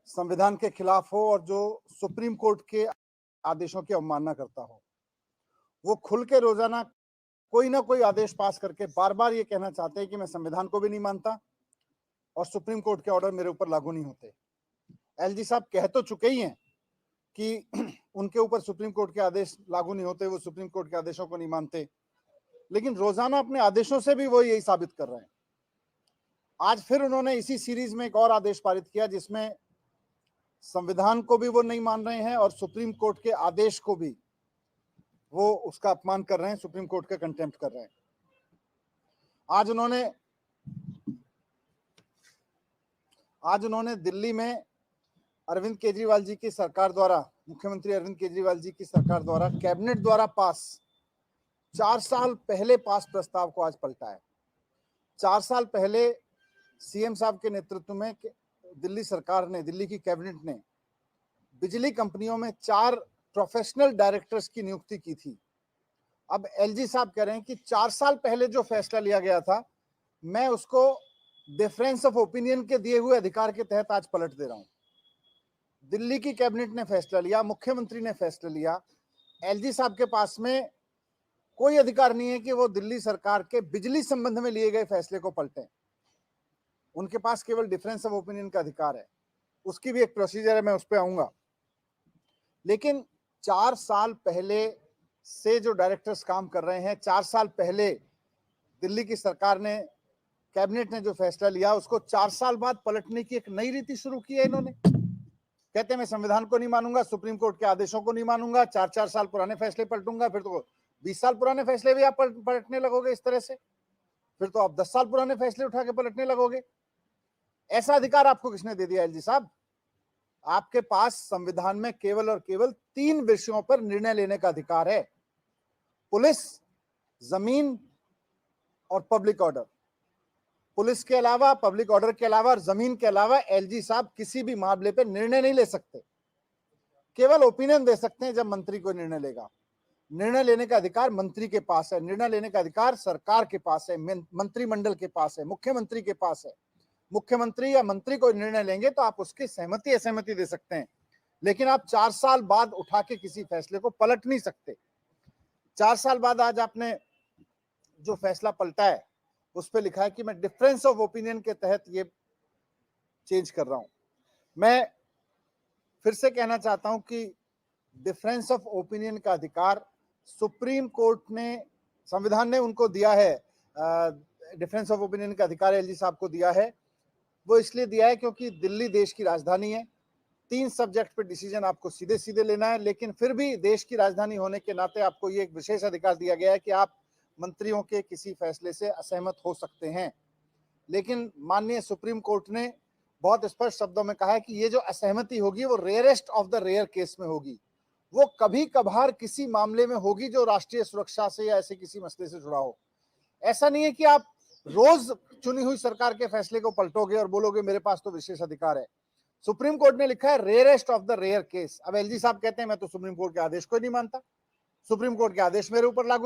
संविधान के खिलाफ हो और जो सुप्रीम कोर्ट के आदेशों की अवमानना करता हो, वो खुल के रोजाना कोई ना कोई आदेश पास करके बार बार ये कहना चाहते हैं कि मैं संविधान को भी नहीं मानता और सुप्रीम कोर्ट के ऑर्डर मेरे ऊपर लागू नहीं होते। एलजी साहब कह तो चुके ही हैं कि उनके ऊपर सुप्रीम कोर्ट के आदेश लागू नहीं होते, वो सुप्रीम कोर्ट के आदेशों को नहीं मानते, लेकिन रोजाना अपने आदेशों से भी वो यही साबित कर रहे हैं। आज फिर उन्होंने इसी सीरीज में एक और आदेश पारित किया जिसमें संविधान को भी वो नहीं मान रहे हैं और सुप्रीम कोर्ट के आदेश को भी वो उसका अपमान कर रहे हैं, सुप्रीम कोर्ट का कंटेम्प्ट कर रहे हैं। आज उन्होंने दिल्ली में अरविंद केजरीवाल जी की सरकार द्वारा, मुख्यमंत्री अरविंद केजरीवाल जी की सरकार द्वारा कैबिनेट द्वारा पास 4 साल पहले पास प्रस्ताव को आज पलटा है। 4 साल पहले सीएम साहब के नेतृत्व में दिल्ली सरकार ने, दिल्ली की कैबिनेट ने बिजली कंपनियों में 4 प्रोफेशनल डायरेक्टर्स की नियुक्ति की थी। अब एलजी साहब कह रहे हैं कि 4 साल पहले जो फैसला लिया गया था, मैं उसको डिफरेंस ऑफ ओपिनियन के दिए हुए अधिकार के तहत आज पलट दे रहा हूं। दिल्ली की कैबिनेट ने फैसला लिया, मुख्यमंत्री ने फैसला लिया, एलजी साहब के पास में कोई अधिकार नहीं है कि वो दिल्ली सरकार के बिजली संबंध में लिए गए फैसले को पलटें। उनके पास केवल डिफरेंस ऑफ ओपिनियन का अधिकार है, उसकी भी एक प्रोसीजर है, मैं उस पर आऊंगा। लेकिन 4 साल पहले से जो डायरेक्टर्स काम कर रहे हैं, 4 साल पहले दिल्ली की सरकार ने, कैबिनेट ने जो फैसला लिया, उसको 4 साल बाद पलटने की एक नई रीति शुरू की है इन्होंने। कहते हैं मैं संविधान को नहीं मानूंगा, सुप्रीम कोर्ट के आदेशों को नहीं मानूंगा, 4-4 साल पुराने फैसले पलटूंगा, फिर तो 20 साल पुराने फैसले भी आप पलटने लगोगे इस तरह से, फिर तो आप 10 साल पुराने फैसले उठा के पलटने लगोगे। ऐसा अधिकार आपको किसने दे दिया एलजी साहब? आपके पास संविधान में केवल और केवल 3 विषयों पर निर्णय लेने का अधिकार है, पुलिस, जमीन और पब्लिक ऑर्डर। पुलिस के अलावा, पब्लिक ऑर्डर के अलावा और जमीन के अलावा एलजी साहब किसी भी मामले पर निर्णय नहीं ले सकते। केवल ओपिनियन दे सकते हैं जब मंत्री को निर्णय लेगा। निर्णय लेने का अधिकार मंत्री के पास है, निर्णय लेने का अधिकार सरकार के पास है, मंत्रिमंडल के पास है, मुख्यमंत्री के पास है। मुख्यमंत्री या मंत्री को निर्णय लेंगे तो आप उसकी सहमति असहमति दे सकते हैं, लेकिन आप 4 साल बाद उठा के किसी फैसले को पलट नहीं सकते। 4 साल बाद आज आपने जो फैसला पलटा है उस पर लिखा है कि मैं डिफरेंस ऑफ ओपिनियन के तहत ये चेंज कर रहा हूं। मैं फिर से कहना चाहता हूं कि डिफरेंस ऑफ ओपिनियन का अधिकार सुप्रीम कोर्ट ने, संविधान ने उनको दिया है, डिफरेंस ऑफ ओपिनियन का अधिकार एलजी साहब को दिया है। वो इसलिए दिया है क्योंकि दिल्ली देश की राजधानी है, 3 सब्जेक्ट पे डिसीजन आपको सीधे सीधे लेना है, लेकिन फिर भी देश की राजधानी होने के नाते आपको ये एक विशेष अधिकार दिया गया है कि आप मंत्रियों के किसी फैसले से असहमत हो सकते हैं। लेकिन माननीय सुप्रीम कोर्ट ने बहुत स्पष्ट शब्दों में कहा है कि ये जो असहमति होगी वो rarest of the rare case में होगी, वो कभी कभार किसी मामले में होगी जो राष्ट्रीय सुरक्षा से या ऐसे किसी मसले से जुड़ा हो। ऐसा नहीं है कि आप रोज चुनी हुई सरकार के फैसले को पलटोगे और बोलोगे मेरे पास तो विशेष अधिकार है। सुप्रीम कोर्ट ने लिखा है rarest of the rare case. अब एलजी साहब कहते हैं मैं तो सुप्रीम कोर्ट के आदेश को नहीं मानता, सुप्रीम कोर्ट के आदेश मेरे ऊपर लागू